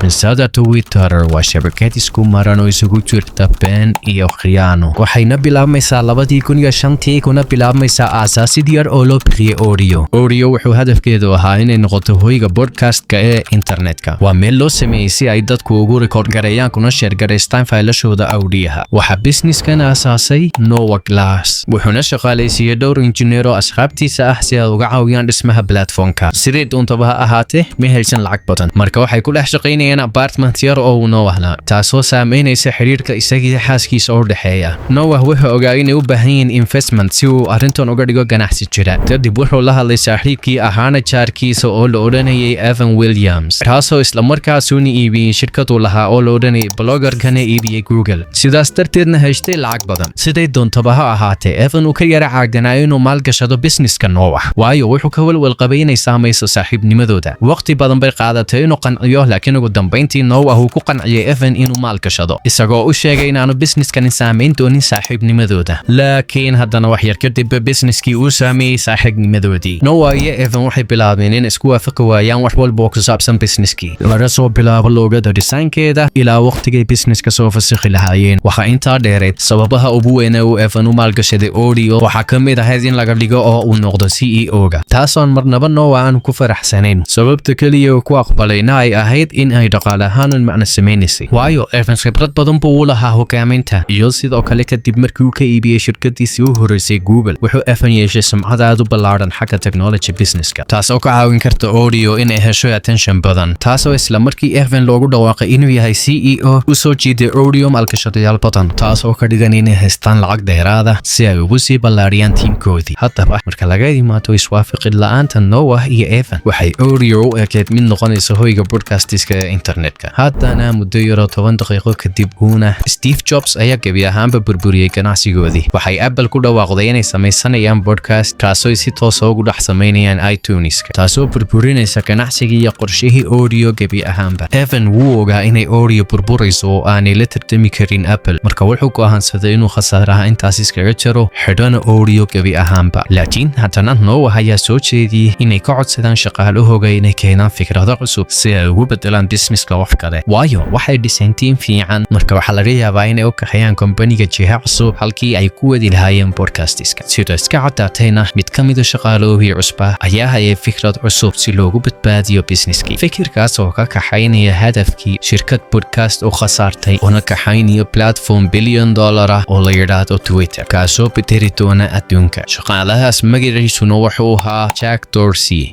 qisada Twitter waa shabakad isku maran oo isugu jirta been iyo khiyaano. waxayna bilaabmaysaa 2005 kuna bilaabmaysaa aasaasid yar oo loo bixiyay Audio wuxuu hadafkeedu ahaa inay noqoto hoyga podcast-ka ee internetka. waa meel loo sameeyay si ay dadku ugu record gareeyaan kuna share gareystaan faylashooda awdiyaha. waxa business-kan aasaasay Noah Glass, wuxuuna shaqaaleysiiyay dhowr injineero asxaabtiisa ah si ay uga caawiyaan dhismaha platform-ka. sidee doontaba ha ahaatee ma helsan lacag badan, marka waxay ku dhex shaqaynayaan apartment yar oo uu Noah lahaa, taasoo saameynaysa xiriirka isaga xaaskiisa oo dhexeeya. Noah wuxuu ogaa inay u baahan yihiin investment si uu arrintan uga dhigo ganacsi jira. kadib wuxuu la hadlay saaxiibkii ahaana jaarkiisa oo la odhanayay Evan Williams, kaasoo isla markaasuna iibiyey shirkadu lahaa oo la odhanayay blogger-kana iibiyey Google, sidaas darteedna haystay lacag badan. siday doontaba ha ahaatee, Evan uu ka yara caagdanaa inuu maalgashado business-ka Noah, waayo wuxuu ka walwal qabay inay saamayso saaxiibnimadooda. waqti badan bay qaadatay inuu qanciyo, laakiin ugu dambeyntii Noah uu ku qanciyay Evan inuu maalgashado, isagoo u sheegay inaanu business-kan saameyn doonin saaxiibnimadooda. laakiin haddana wax yar kadib business-kii uu saameeyay saaxiibnimadoodii. Noah iyo Evan waxay bilaabeen in isku waafaqi waayaan wax walba oo ku saabsan business-kii, laga soo bilaabo loogada design-keeda ilaa waqtigay business-ka soo fasikhi lahaayeen. waxaa intaa dheereed sababaha ugu weyn ee uu Evan u maalgashaday Audio waxaa ka mid ahayd in laga dhigo oo uu noqdo CEO-ga, taasoon marnaba Noah aan ku faraxsanayn. sababta keliya uu ku aqbalayna ay ahayd in ay dhaqaale ahaan macno sameynaysay, waayo Evan khibrad badan buu u lahaa hogaaminta. iyo sidoo kale kadib markii uu ka iibiyey shirkadiisii u horeysay Google, wuxuu Evan yeeshay sumcad aad u ballaaran xagga technology business-ka, taasoo ka caawin karta Audio inay hesho attention badan. taasoo isla markii Evan loogu dhawaaqay inuu yahay CEO u soo jiiday Audio maalgashadayaal badan, taasoo ka dhigan inay haystaan lacag dheeraada si ay ugu sii ballaariyaan tiimkoodii. haddaba marka laga imaado iswaafaqid la'aanta Noah iyo Evan, waxay Audio u ekeed mid noqonaysa hoyga broadcastiska ee internetka. haddana muddo yaro 10 daqiiqo kadib uuna Steve Jobs ayaa gebi ahaanba burburiyey ganacsigoodii. waxay Apple ku dhawaaqday inay samaysanayaan podcast kaasoo si toos ugu dhex samaynayaan iTunes-ka, taasoo burburinaysa ganacsigii iyo qorshihii Audio gebi ahaanba. Evan wuu ogaa inay Audio burburayso oo aanay la tartami karin Apple, marka wuxuu go'aansaday inuu khasaaraha intaas iskaga jaro xidhana Audio gebi ahaanba. laakiin haddana Noah ayaa soo jeediyey inay ka codsadaan shaqaalahooga inay keenaan fikrado cusub si ay ugu bedelaan business-ka wax kale, waayo waxay dhiseen tiim fiican, marka waxaa laga yaabaa inay u kaxeeyaan kompaniga jiha cusub halkii ay ku wadi lahaayeen podcastiska. sida iska caddaatayna mid ka mid a shaqaaloohii cusba ayaa hayay fikrad cusub si loogu badbaadiyo businesskii. fikirkaas oo ka kaxaynaya hadafkii shirkad podcast oo khasaartay una kaxaynaya platform $1 billion ah oo la yidhaahdo Twitter, kaasoo bedeli doona adduunka. shaqaalahaas magaciisuna wuxuu ahaa Jack Dorsey.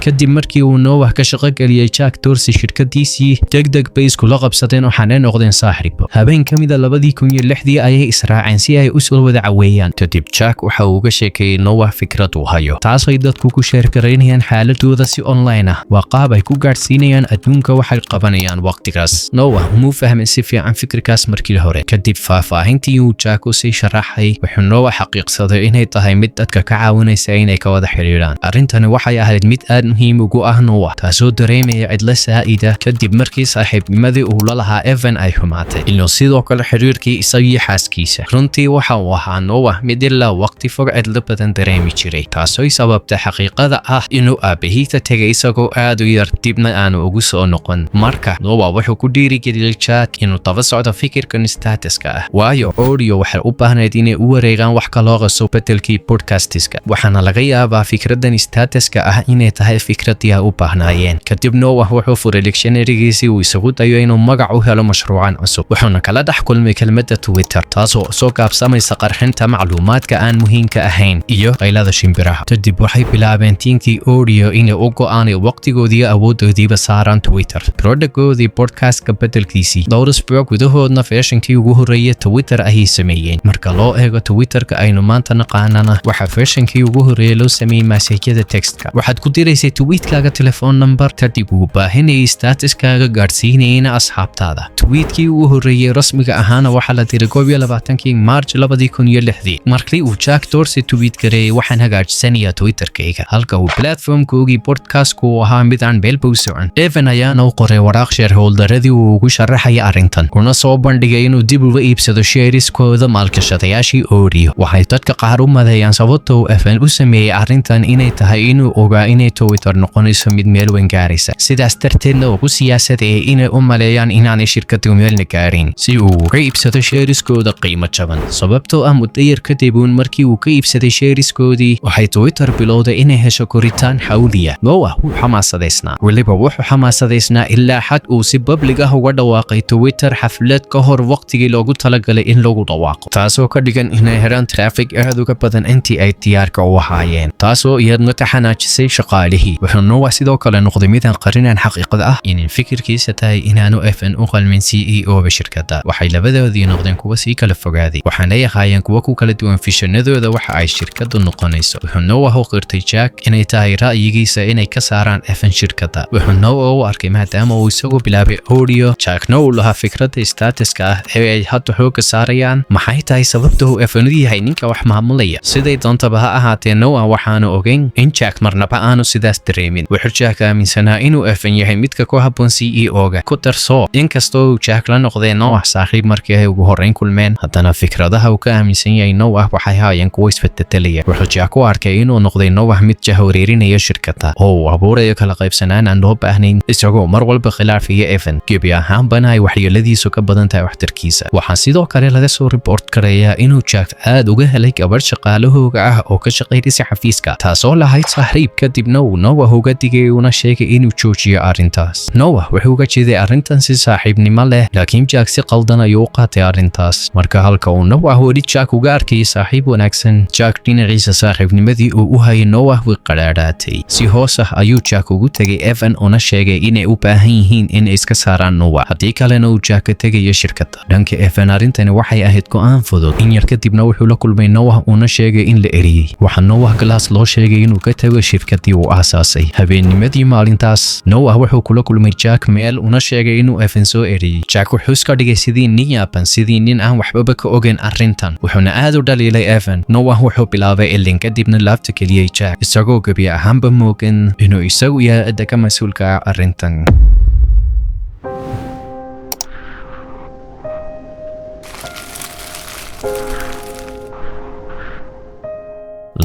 kadib markii uu Noah ka shaqo galiyay Jack Dorsey shirkadiisii, degdeg bay iskula qabsadeen waxaana noqdeen saaxiibo. habeen ka mid ah 2006 ayay israaceen si ay u soo wada caweeyaan. kadib Jack waxa uu uga sheekeeyay Noah fikrad uu hayo, taasoo dadku ku share gareynayaan xaaladooda si online ah. waa qaab ay ku gaarsiinayaan adduunka waxay qabanayaan waqtigaas. Noah muu fahmin si fiican fikirkaas markii hore. kadib faahfaahintii uu Jack u sii sharaxay, wuxuu Noah xaqiiqsaday inay tahay mid dadka ka caawinaysa inay ka wada xiriiraan. arrintani waxay ahayd mid aad muhiim ugu ah Noah, taasoo dareemaya cidla saa'ida kadib markii saaxiibnimadii uu la lahaa Evan ay xumaatay, iyo sidoo kale xiriirkii isagii xaaskiisa. runtii waxa uu ahaa Noah mid ilaa waqti fog cidla badan dareemi jiray, taasoo sababta xaqiiqada ah inuu aabahiisa tegay isagoo aad u yar dibna aanu ugu soo noqon. marka Noah wuxuu ku dhiirigeliyay Jack inuu daba socdo fikirkan statuska ah, waayo Audio waxay u baahnayd inay u wareegaan wax kaloo cusub bedelkii podcastiska. waxaana laga yaabaa fikradan statuska ah inay tahay fikradii ay u baahnaayeen. kadib Noah wuxuu furay dictionary-giisii uu isagu dayo inuu magac u helo mashruucan cusub, wuxuuna kala dhex kulmay kelmadda Twitter, taasoo soo gaabsamaysa qarxinta macluumaadka aan muhiimka ahayn iyo qaylada shimbiraha. kadib waxay bilaabeen tiimkii Audio inay u go'aanay waqtigoodii awooddoodiiba saaraan Twitter, product-goodii podcast-ka bedelkiisii. dhowr isbuuc gudahoodna version-kii ugu horreeyay Twitter ayay sameeyeen. marka loo eego Twitter-ka aynu maanta naqaanana, waxaa version-kii ugu horreeyay loo sameeyey masajyada text-ka. waxaad ku diraysa diraysay tweetkaaga telephone number kadib uu baahinayay statuskaaga gaadhsiinayna asxaabtaada. tweetkii ugu horreeyay rasmiga ahaana waxaa la diray 22 March 2006 markii uu Jack Dorsey tweet gareeyay waxaan hagaajisanayaa Twitterkayga halka uu platformkoogii podcastku ahaa mid aan beelba u socon. Evan ayaana u qoray waraaq shareholderadii uu ugu sharaxaya arrintan kuna soo bandhigay inuu dib uga iibsado shareeskooda maalgashadayaashii Oreo. waxay dadka qaar u maleeyaan sababta uu Evan u sameeyay arrintan inay tahay inuu ogaa inay Twitter noqonayso mid meel weyn gaaraysa, sidaas darteedna ugu siyaasadeeyay inay u maleeyaan inaanay shirkadu meelna gaarin si uu uga iibsado shareeskooda qiimo jaban. sababtoo ah muddo yar kadib markii uu ka iibsaday shareeskoodii waxay Twitter bilowday inay hesho koritaan xawliya. Noah wuu xamaasadaysnaa, weliba wuxuu xamaasadaysnaa ilaa xad uu si public ah uga dhawaaqay Twitter xaflad ka hor waqtigii loogu talagalay in lagu dhawaaqo, taasoo ka dhigan inay helaan traffic aad uga badan intii ay diyaarka u ahaayeen, taasoo iyadna ka xanaajisay shaqaalihii. wuxuu Noah sidoo kale noqday mid aan qarinaan xaqiiqada ah in fikirkiisa tahay inaanu Evan u qalmin CEO-ga shirkadda. waxay labadoodii noqdeen kuwa sii kala fogaaday, waxaana yahaayeen kuwa ku kala duwan fishanadooda waxa ay shirkaddu noqonayso. wuxuu Noah u qirtay Jack inay tahay ra'yigiisa inay ka saaraan Evan shirkadda. wuxuu Noah u arkay maadaama uu isagu bilaabay Oreo, Jackna uu lahaa fikradda statuska ah ee ay hadda xooga saarayaan. maxay tahay sababta uu Evan u yahay ninka wax maamulaya? siday doontaba ha ahaatee Noah waxaanu ogeyn in Jack marnaba aanu sidaas dareemin. wuxuu Jack aaminsanaa inuu Evan yahay midka ku habboon CEO-ga. ku darso inkastoo uu Jack la noqday Noah saaxiib markii ay ugu horreyn kulmeen, haddana fikradaha uu ka aaminsan yahay Noah waxay haayeen kuwa isbeddelaya. wuxuu Jack u arkay inuu noqday Noah mid jahwareerinaya shirkadda oo uu abuurayo kala qaybsanaan aan loo baahnayn, isagoo mar walba khilaafaya Evan. gebi ahaanbana ay waxyeeladiisu ka badan tahay waxtarkiisa. waxaa sidoo kale laga soo report gareeyaa inuu Jack aad uga helay gabadh shaqaalahooga ah oo ka shaqaynaysa xafiiska, taasoo lahayd saaxiib. kadibna uu Noah uga digay una sheegay inuu joojiyo arrintaas. Noah wuxuu uga jeeday arrintan si saaxiibnimo leh, laakiin Jack si qaldan ayuu u qaatay arrintaas. marka halka uu Noah weli Jack uga arkayay saaxiib wanaagsan, Jack dhinaciisa saaxiibnimadii uu u hayay Noah way qadhaadhaatay. si hoos ah ayuu Jack ugu tegay Evan una sheegay inay u baahan yihiin inay iska saaraan Noah, haddii kalena uu Jack ka tegayo shirkadda. dhanka Evan arrintani waxay ahayd go'aan fudud. in yar kadibna wuxuu la kulmay Noah una sheegay in la eriyey. waxaa Noah Glass loo sheegay inuu ka tago shirkaddii uu aasaasay. habeennimadii maalintaas Noah wuxuu kula kulmay Jack meel una sheegay inuu Evan soo eriyey. Jack wuxuu iska dhigay sidii nin yaaban, sidii nin aan waxbaba ka ogeyn arrintan, wuxuuna aad u dhaliilay Evan. Noah wuxuu bilaabay ilin kadibna laabta keliyay Jack, isagoo gebi ahaanba moogan inuu isagu yahay cidda ka mas'uulka ah arrintan.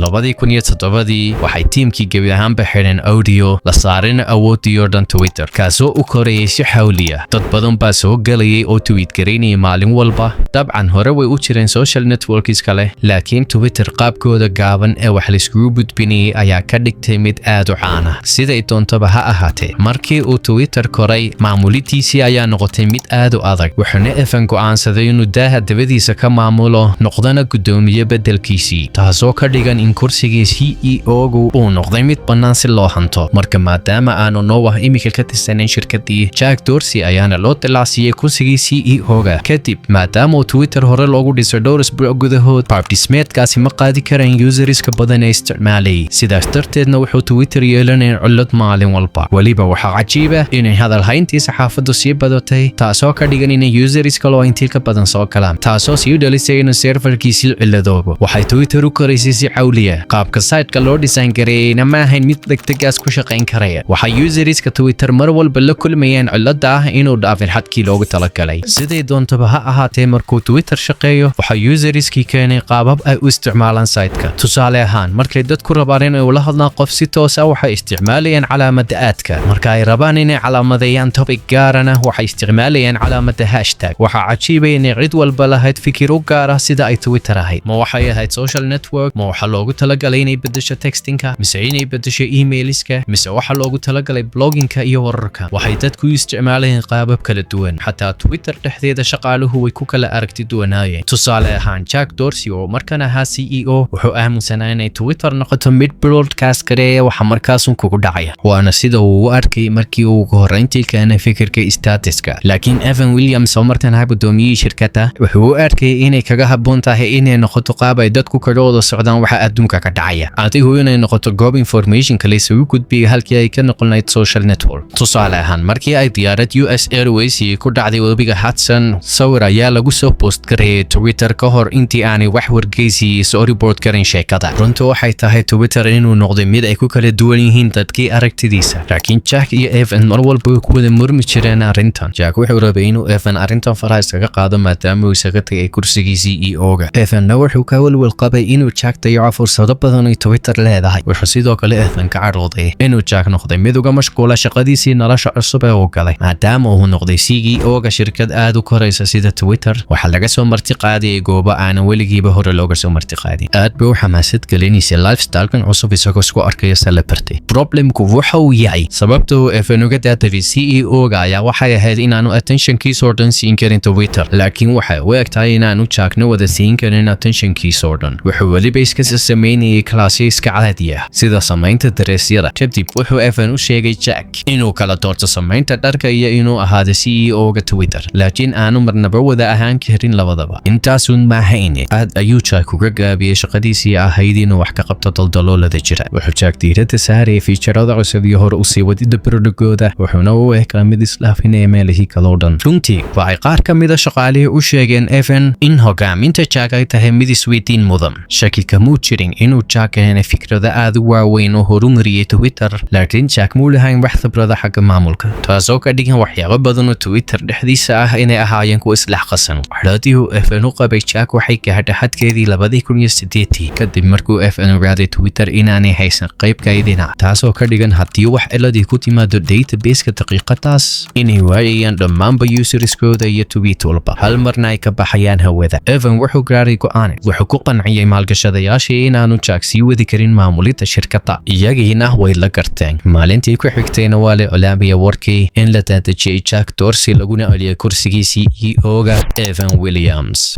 2007 waxay tiimkii gebi ahaanba xidheen Oreo la saarina awoodii oo dhan Twitter, kaasoo u korayay si xawli ah. dad badan baa soo galayay oo tweet gareynayay maalin walba. dabcan hore way u jireen social networks kale, laakiin Twitter qaabkooda gaaban ee wax la iskugu gudbinayay ayaa ka dhigtay mid aad u caan ah. siday doontaba ha ahaatee, markii uu Twitter koray, maamulidiisii ayaa noqotay mid aad u adag. wuxuuna Evan go'aansaday inuu daaha dabadiisa ka maamulo, noqdana guddoomiye beddelkiisii, taasoo ka dhigan in kursigii CEO-gu uu noqday mid bannaan si loo hanto. marka maadaama aanu Noah imika ka tirsanayn shirkaddii, Jack Dorsey ayaana loo dilaacsiiyey kursigii CEO-ga. kadib maadaama uu Twitter hore loogu dhisay dhowr isbuuc gudahood, qaab-dhismeedkaasi ma qaadi karaan userska badan ee isticmaalayay, sidaas darteedna wuxuu Twitter yeelanayay cillad maalin walba. weliba waxaa cajiib ah inay hadalhayntii saxaafaddu sii badatay, taasoo ka dhigan inay users kaloo intii ka badan soo galaan, taasoo sii dhalisay inuu serverkiisii cilladoobo. waxay Twitter u koraysay si xawli ah. qaabka site-ka loo design gareeyayna ma ahayn mid degdegaas ku shaqayn karaya. waxay userska Twitter mar walba la kulmayeen cilladda ah inuu dhaafin xadkii loogu talagalay. siday doontaba ha ahaatee, markuu Twitter shaqeeyo, waxay userskii keenay qaabab ay u isticmaalaan site-ka. tusaale ahaan, markay dadku rabaan inay ula hadlaan qof si toos ah, waxay isticmaalayaan calaamadda aadka. marka ay rabaan inay calaamadeeyaan topic gaarana, waxay isticmaalayaan calaamadda hashtag. waxaa cajiibay inay cid walba lahayd fikir u gaar ah sida ay Twitter ahayd. ma waxay ahayd social network? ma waxaa loogu talagalay inay beddesho textinka, mise inay beddesho emailiska, mise waxaa loogu talagalay blogginka iyo wararka? waxay dadku u isticmaalayeen qaabab kala duwan. xataa Twitter dhexdeeda shaqaaluhu way ku kala aragti duwanaayeen. tusaale ahaan, Jack Dorsey oo markan ahaa CEO wuxuu aaminsanaa inay Twitter noqoto mid broadcast gareeya waxa markaasun kugu dhacaya, waana sida uu u arkay markii uu ugu horreyntii keenay fikirka statuska. laakiin Evan Williams oo markan ahaa gudoomiyihii shirkadda, wuxuu u arkay inay kaga habboon tahay inay noqoto qaab ay dadku kaga wada socdaan waxa adduunka ka dhacaya adigu inay noqoto goob information kale isugu gudbiya halkii ay ka noqonayd social network tusaale ahaan markii ay diyaarad US Airways ku dhacday webiga Hudson sawir ayaa lagu soo post gareeyay Twitter ka hor intii aanay wax wargeysi soo report garin sheekada runtu waxay tahay Twitter inuu noqday mid ay ku kala duwan yihiin dadkii aragtidiisa laakiin Jack iyo Evan mar walba ku wada murmi jireen arrintan Jack wuxuu rabay inuu Evan arrintan faraas kaga qaado maadaama uu isaga tagay kursigiisii CEO-ga Evan wuxuu ka walwal qabay inuu Jack dayaco fursado badan oo Twitter leedahay wuxuu sidoo kale Evan ka carooday inuu Jack noqday mid uga mashquula shaqadiisii nolosha cusub ee uu galay maadaama uu noqday CEO-ga shirkad aad u koraysa sida Twitter waxa laga soo marti qaaday goobo aan weligiiba hore looga soo marti qaadin aad buu xamaasad gelinaysa lifestyle-kan cusub isagoo isku arkaya celebrity problemku waxa uu yahay sababta uu Evan uga daatay CEO-ga ayaa waxay ahayd inaanu attention-kiisa oo dhan siin karin Twitter laakiin waxay u egtahay inaanu Jackna wada siin karin attention-kiisa oo dhan wuxuu weliba iska sameynayay classyo iska caadi ah sida samaynta dareesyada kadib wuxuu Evan u sheegay Jack inuu kala doorto samaynta dharka iyo inuu ahaado CEO-ga Twitter laakiin aanu marnaba wada ahaan karin labadaba intaasun ma ahayn aad ayuu Jack uga gaabiyay shaqadiisii ahayd inuu wax ka qabto daldaloolada jira wuxuu Jack diiradda saaray fiijarada cusub iyo hore u sii wadida barnaamijyada wuxuuna u ekaa mid islaafinaya meelihii kaloo dhan runtii waxay qaar ka mid ah shaqaalihii u sheegeen Evan in hogaaminta Jack ay tahay mid isweydiin mudan shaki kama jirin inuu Jack keenay fikrada aad u waaweyn oo horumariyay Twitter laakiin Jack muu lahayn wax khibrad xagga maamulka taasoo ka dhigan waxyaabo badan oo Twitter dhexdiisa ah inay ahaayeen kuwa islax qasan waxaadii uu Evan u qabay Jack waxay gaadhay xadkeedii 2008 kadib markuu Evan ogaaday Twitter inaanay haysan qayb kaydina taasoo ka dhigan haddii wax ciladii ku timaado database-ka daqiiqadaas inay waayayaan dhammaanba userskooda iyo tweet walba hal marna ay ka baxayaan hawada Evan wuxuu gaaray go'aan wuxuu ku qanciyay maalgashadayaashii inaanu Jack sii wadi karin maamulidda shirkadda iyagiina way la garteen maalintii ku xigtayna waa la calaamiyay warkii in la daadajiyay Jack Dorsey laguna aliyay kursigiisii CEO-ga Evan Williams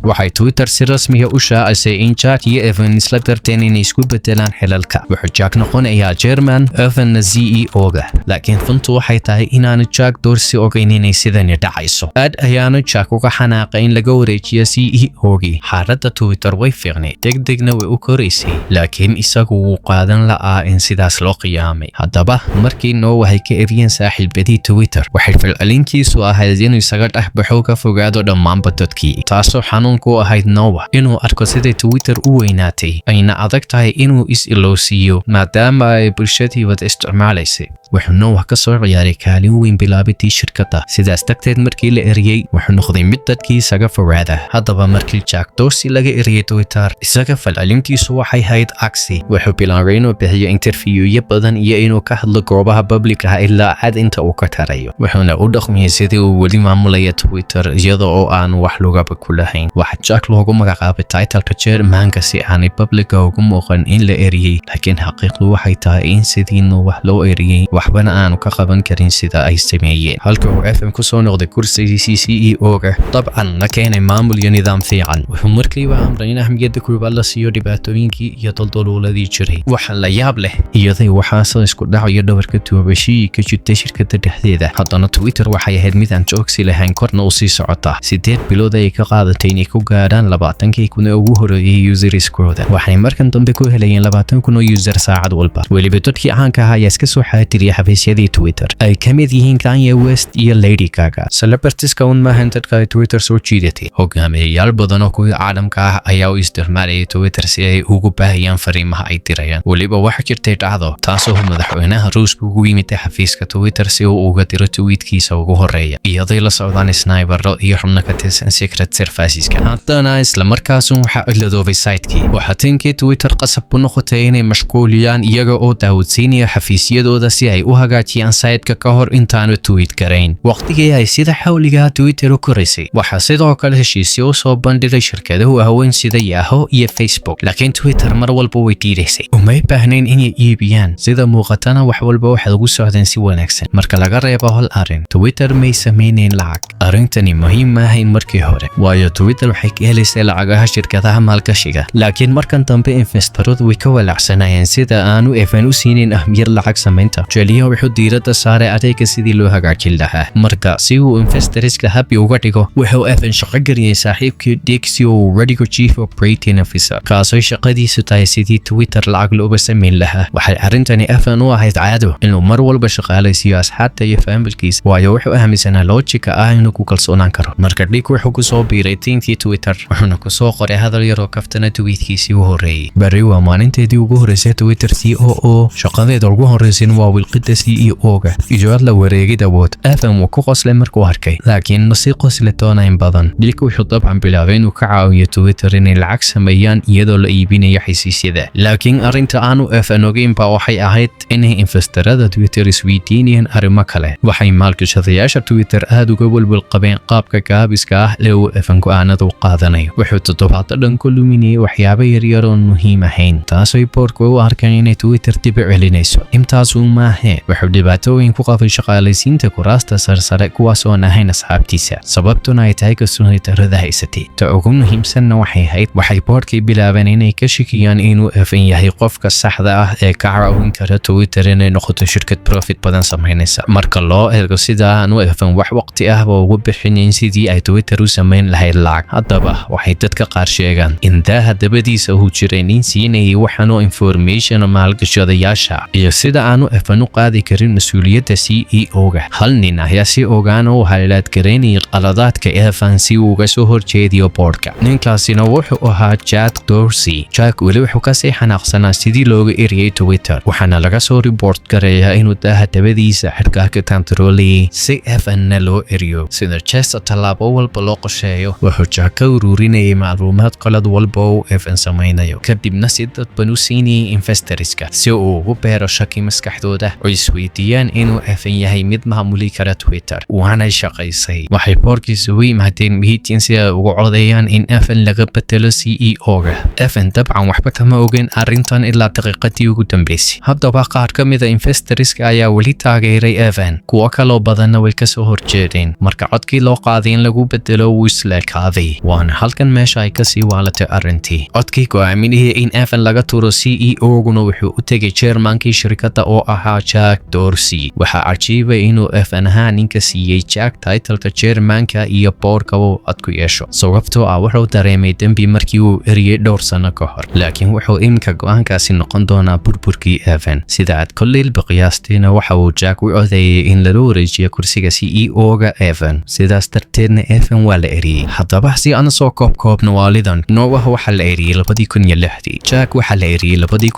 waxay Twitter si rasmi ah u shaacisay in Jack iyo Evan isla garteen inay isku bedelaan xilalka wuxuu Jack noqonayaa chairman Evan CEO-ga laakiin runtu waxay tahay inaanu Jack Dorsey ogeyn inay sidani dhacayso aad ayaanu Jack uga xanaaqay in laga wareejiyo CEO-gii xaaladda Twitter way fiicnay degdegna way u koraysay laakiin isagu wuu qaadan la'aa in sidaas loo qiyaamay haddaba markii waxay ka eriyeen saaxiibadii Twitter waxay falcelintiisu ahayd inuu isaga dhexbaxo ka fogaado dhammaanba dadkii taasoo xanuun ku ahayd Noah inuu arko sida Twitter u weynaatay ayna adag tahay inuu is-ilowsiiyo maadaama ay bulshadii wada isticmaalaysay wuxuu Noah ka soo ciyaaray kaalin weyn bilaabidii shirkadda sidaas darteed markii la eriyay wuxuu noqday mid dadkii isaga fogaada haddaba markii Jack Dorsey laga eriyay Twitter isaga falcelintiisu waxay ahayd cagsi wuxuu bilaabay inuu bixiyo interviewyo badan iyo inuu ka hadlo goobaha public ah ilaa cad inta uu ka tarayo wuxuuna u dhaqmiyay sidii uu weli maamulaya Twitter iyada oo aan wax lugaba ku lahayn waxa Jack loogu magacaabay title-ka chairman-ka si aanay public ugu muuqan in la eriyay laakiin xaqiiqdu waxay tahay in sidiina wax loo eriyay waxbana aanu ka qaban karin sida ay sameeyeen halka uu Evan ku soo noqday kursigiisii CEO-ga dabcan la keenay maamul iyo nidaam fiican wuxuu markiiba amray in ahmiyadda koowaad la siiyo dhibaatooyinkii iyo daldalooladii jiray waxa la yaab leh iyadoo waxaasoo isku dhacayo dhabarka tuubashii ka jirtay shirkadda dhexdeeda haddana Twitter waxay ahayd mid aan joogsi lahayn korna u sii socota 8 bilood ay ka qaadatay inay ku gaadhaan 20 kun oo ugu horeeyay userskooda waxay markan dambe ku helayeen 20 kun oo user saacad walba weliba dadkii caanka ahaa ayaa iska soo xaadiriyay xafiisyadii Twitter ay ka mid yihiin Kanye West iyo Lady Gaga celebrities-ka un maahan dadka ay Twitter soo jiidatay hogaamiyayaal badan oo kuwa caalamka ah ayaa u isticmaalayay Twitter si ay ugu baahiyaan fariimaha ay dirayaan weliba waxa jirtay dhacdo taasoo madaxweynaha Ruuska ugu yimid xafiiska Twitter si uu uga diro tweetkiisa ugu horeeya iyadoo la socdaan snipero iyo xubno ka tirsan secret services-ka haddana isla markaasuna waxaa ciladoobay site-kii waxaa tinkii Twitter qasab ku noqotay inay mashquuliyaan iyaga oo daawodsiinaya xafiisyadooda si ay u hagaajiyaan site-ka ka hor intaanu tweet garayn waqtigii ay sida xawliga Twitter u koraysay waxaa sidoo kale heshiisyo u soo bandhigay shirkadaha waaweyn sida Yahoo iyo Facebook laakiin Twitter mar walba way diidaysay umay baahnayn inay iibiyaan sida muuqatana wax walba waxay ugu socdeen si wanaagsan marka laga reebo hal arrin Twitter may sameeyeen lacag arrintani muhiim ma ahayn markii hore waayo Twitter waxay ka helaysay lacagaha shirkadaha maalgashiga laakiin markan dambe investoradu way ka walacsanayeen sida aanu Evan u siinin ahmiyad lacag samaynta Julia wuxuu diiradda saaray adeegga sidii loo hagaajin lahaa marka si uu investorska happy uga dhigo wuxuu Evan shaqo geliyay saaxiibkii Dick si uu radical chief operating officer kaasoo shaqadiisu tahay sidii Twitter lacag looga samayn lahaa waxay arrintani Evan u ahayd caado inuu mar walba shaqaalaysiiyo asxaabta iyo familkiisa waayo wuxuu aaminsanaa loojika ah inuu ku kalsoonaan karo marka Dick wuxuu ku soo biiray tiimkii Twitter wuxuuna ku soo qoray hadal yar oo kaftana tweetkiisii u horeeyay bari waa maalinteedii ugu horeysay Twitter COO shaqadeeda ugu horeysay waa wilqida CEO-ga iyo la wareegid awood Evan wuu ku qoslay markuu arkay laakiin ma sii qoslay toonaan badan Dick wuxuu dabcan bilaabay inuu ka caawiyo Twitter inay lacag sameeyaan iyadoo la iibinayo xaysiisyada laakiin arrinta aanu Evan ogeyn baa waxay ahayd inay investorada Twitter isweydiinayaan arrimo kale waxay maalgashadayaasha Twitter aad uga walwal qabeen qaabka gaabiska ah ee uu Evan go'aanada u qaadanayo wuxuu toddobaad dhan ku luminayay waxyaabo yaryar oo muhiim ahayn taasoo boardku u arkeen inay Twitter dib u celinayso intaas uu maahe wuxuu dhibaatooyin ku qabay shaqaalaysiinta kuraasta sarsare kuwaas oo aan ahayn asxaabtiisa sababtuna ay tahay kalsooni darrada haysatay ta ugu muhiimsanna waxay ahayd waxay boardkii bilaabeen inay ka shakiyaan inuu Evan yahay qofka saxda ah ee ka caawin kara Twitter inay noqoto shirkad profit badan samaynaysa marka loo eego sida aanu Evan wax waqti ah ugu bixinayn sidii ay Twitter u samayn lahayd lacag haddaba waxay dadka qaar sheegaan in daaha dabadiisa uu jiray nin siinayay waxaanoo information maalgashadayaasha iyo sida aanu Evan u qaadi karin mas'uuliyadda CEO-ga hal nin ayaa si ogaan u halaad gareynayay qaladaadka Evan si uu uga soo horjeediyo boardka ninkaasina wuxuu ahaa Jack Dorsey Jack weli wuxuu ka sii xanaaqsanaa sidii looga eriyay Twitter waxaana laga soo report gareeyaa inuu daaha dabadiisa xidhkaha ka tantarooliyay si Evan loo eriyo sida Chester talaabo walba loo qorsheeyo wuxuu Jack ka ururinayay macluumaad qalad walba oo Evan samaynayo kadibna si dadban u siinayay investorska si uu ugu beero shaki maskaxdooda oo isweydiiyaan inuu Evan yahay mid maamuli kara Twitter waana shaqaysay waxay boardkiisu u yimaadeen meeting si ay ugu codeeyaan in Evan laga bedelo CEO-ga Evan dabcan waxba kama ogeyn arrintan ilaa daqiiqadii ugu dambeysay haddaba qaar ka mid ah investorska ayaa weli taageeray Evan kuwa kaloo badanna way ka soo horjeedeen marka codkii loo qaaday in lagu bedelo wuu isleekaaday waana halkan meesha ay ka sii waalatay arrintii codkii go'aaminayay in Evan laga turo CEO-guna wuxuu u tegay chairmankii shirkadda oo ahaa Jack Dorsey waxaa cajiibay inuu Evan ahaa ninka siiyey Jack titleka chairmanka iyo boardka uu cod ku yeesho sababtoo ah wuxuu dareemay dembi markii uu eriyay dhowr sano ka hor laakiin wuxuu iminka go'aankaasi noqon doonaa burburkii Evan sida aad kolley qiyaastina waxa uu Jack u codeeyay in la wareejiyo kursiga CEO-ga Evan sidaas darteedna Evan waa la eriyay haddaba si aan soo koobkoobno waalidan Noah waxa la eriyay 2006 Jack waxa la eriyay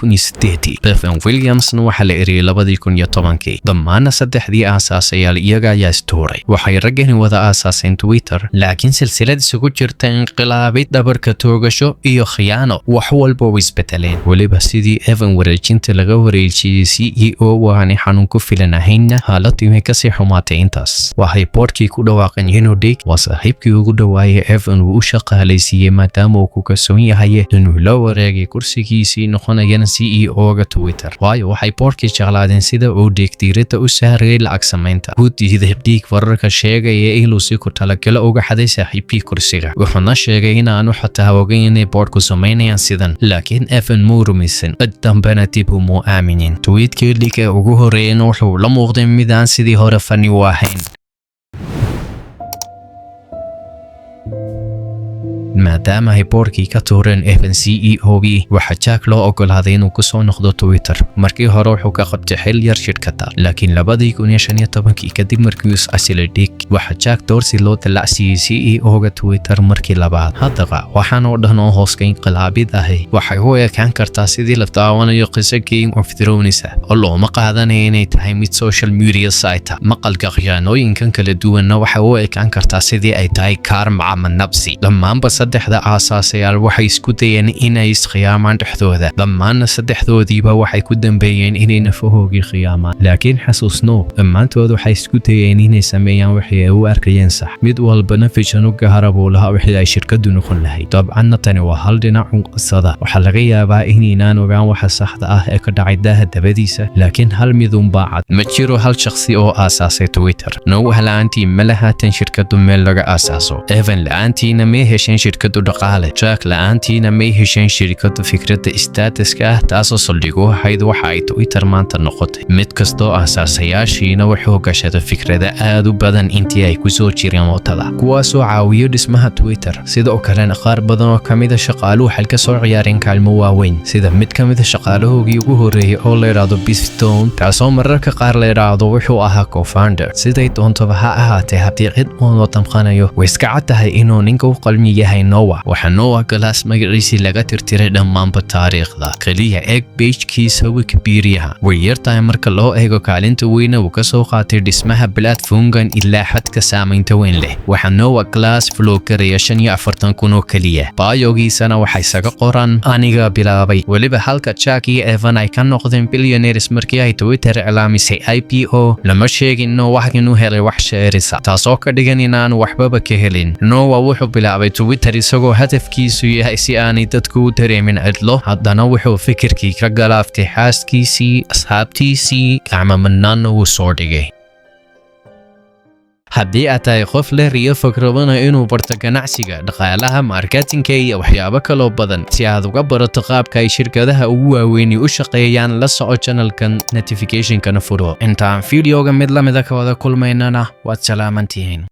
2008 Evan Williamsna waxa la eriyay 2010 dhammaan saddexdii aasaasayaal iyaga ayaa istuuray waxay raggani wada aasaaseen Twitter laakiin silsilad isugu jirta inqilaabid dhabarka toogasho iyo khiyaano wax walba way isbedeleen waliba sidii Evan wareejinta laga wareejiyay CEO waani xanuun ku filan ahayna xaaladii way kasii xumaatay intaas waxay boardkii ku dhawaaqeen inuu Dick waa saaxiibkii ugu dhawaayay Evan uu u shaqaalaysiiyay maadaama uu ku kalsoon yahay inuu la wareegay kursigiisii noqonayana CEO-ga Twitter waayo waxay boardkii jeclaadeen sida uu Dick diiradda u saarayay lacag samaynta uu diiday Dick wararka sheegaya inuu si ku talagalo uga xaday saaxiibkii kursiga wuxuuna sheegay in aanu xataa ogeyn inay boardku samaynayaan sidan laakiin Evan muu rumaysan dambena dib uma aaminin tweetkii Dick ee ugu horeeyay wuxuu la muuqday mid aan sidii hore fani u ahayn maadaama ay boardkii ka tuureen Evan CEO-gii waxa Jack loo ogolaaday inuu ku soo noqdo Twitter markii hore wuxuu ka qabtay xil yar shirkadda laakiin 2015 kadib markii uu is-casilay Dick waxa Jack Dorsey loo dalacsiyay CEO-ga Twitter markii labaad haddaba waxaan oo dhan oo hoos ka inqilaabid ahay waxay u ekaan kartaa sidii la daawanayo qiso Game of Thrones oo looma qaadanayo inay tahay mid social media site maqalka khiyaanooyinkan kala duwanna waxa u ekaan kartaa sidii ay tahay karma ama nabsi dhammaanba saddexda aasaasayaal waxay isku dayeen inay iskhiyaamaan dhexdooda dhammaanna saddexdoodiiba waxay ku dambeeyeen inay nafahoogii khiyaamaan laakiin xasuusno dhammaantood waxay isku dayeen inay sameeyaan wixii ay u arkayeen sax mid walbana vision u gaara buu lahaa wixii ay shirkadu noqon lahayd dabcanna tani waa hal dhinac qisada waxaa laga yaabaa inaynaan ogaan waxa saxda ah ee ka dhacay daaha dabadiisa laakiin hal midun baa cad ma jiro hal shakhsi oo aasaasay Twitter Noah la'aantii ma lahaatan shirkadu meel laga aasaaso Evan la'aantiina ma hesheen shirkadu dhaqaale. Jack la'aantiina may hesheen shirkadu fikradda staatuska ah taasoo saldhig u ahayd waxa ay Twitter maanta noqotay. Mid kastoo aasaasayaashiina wuxuu gashaday fikrada aad u badan intii ay ku soo jireen wadada, kuwaasoo caawiyo dhismaha Twitter. sidoo kalena qaar badan oo kamid ah shaqaaluhu waxay ka soo ciyaareen kaalmo waaweyn, sida mid kamid ah shaqaalahoogii ugu horeeyay oo la yiraahdo Bistone, taasoo mararka qaar la yiraahdo wuxuu ahaa co-founder. siday doontaba ha ahaatee, haddii cid uu damqanayo way iska cad tahay inuu ninka u qalmi yahay Noah. waxa Noah Glass magaciisa laga tirtiray dhammaanba taariikhda, kaliya eeg page-kiisa Wikipedia. way yartahay marka loo eego kaalinta weyn uu ka soo qaatay dhismaha platform-gan ilaa xadka saamaynta weyn leh. waxa Noah Glass vloggaraya 45,000 oo kaliya, biogiisana waxay isaga qoran aniga bilaabay. weliba halka Jack iyo Evan ay ka noqdeen billionaires markii ay Twitter iclaamisay IPO, lama sheegin Noah inuu helay wax shareerisa, taasoo ka dhigan inaan waxbaba ka helin. Noah wuxuu bilaabay Twitter isagoo hadafkiisu yahay si aanay dadku u dareemin cidlo, haddana wuxuu fikirkii ka galaaftay xaaskiisii, asxaabtiisii, gacmo madnaanna wuu soo dhigay. haddii aad tahay qof leh riyo fikradana inuu barto ganacsiga, dhaqaalaha, marketinka iyo waxyaabo kaloo badan si aad uga barato qaabka ay shirkadaha ugu waaweyn u shaqeeyaan, la soco channelkan, notification-kana furo. intaan videoga mid lamida ka wada kulmaynana waad salaamantihiin.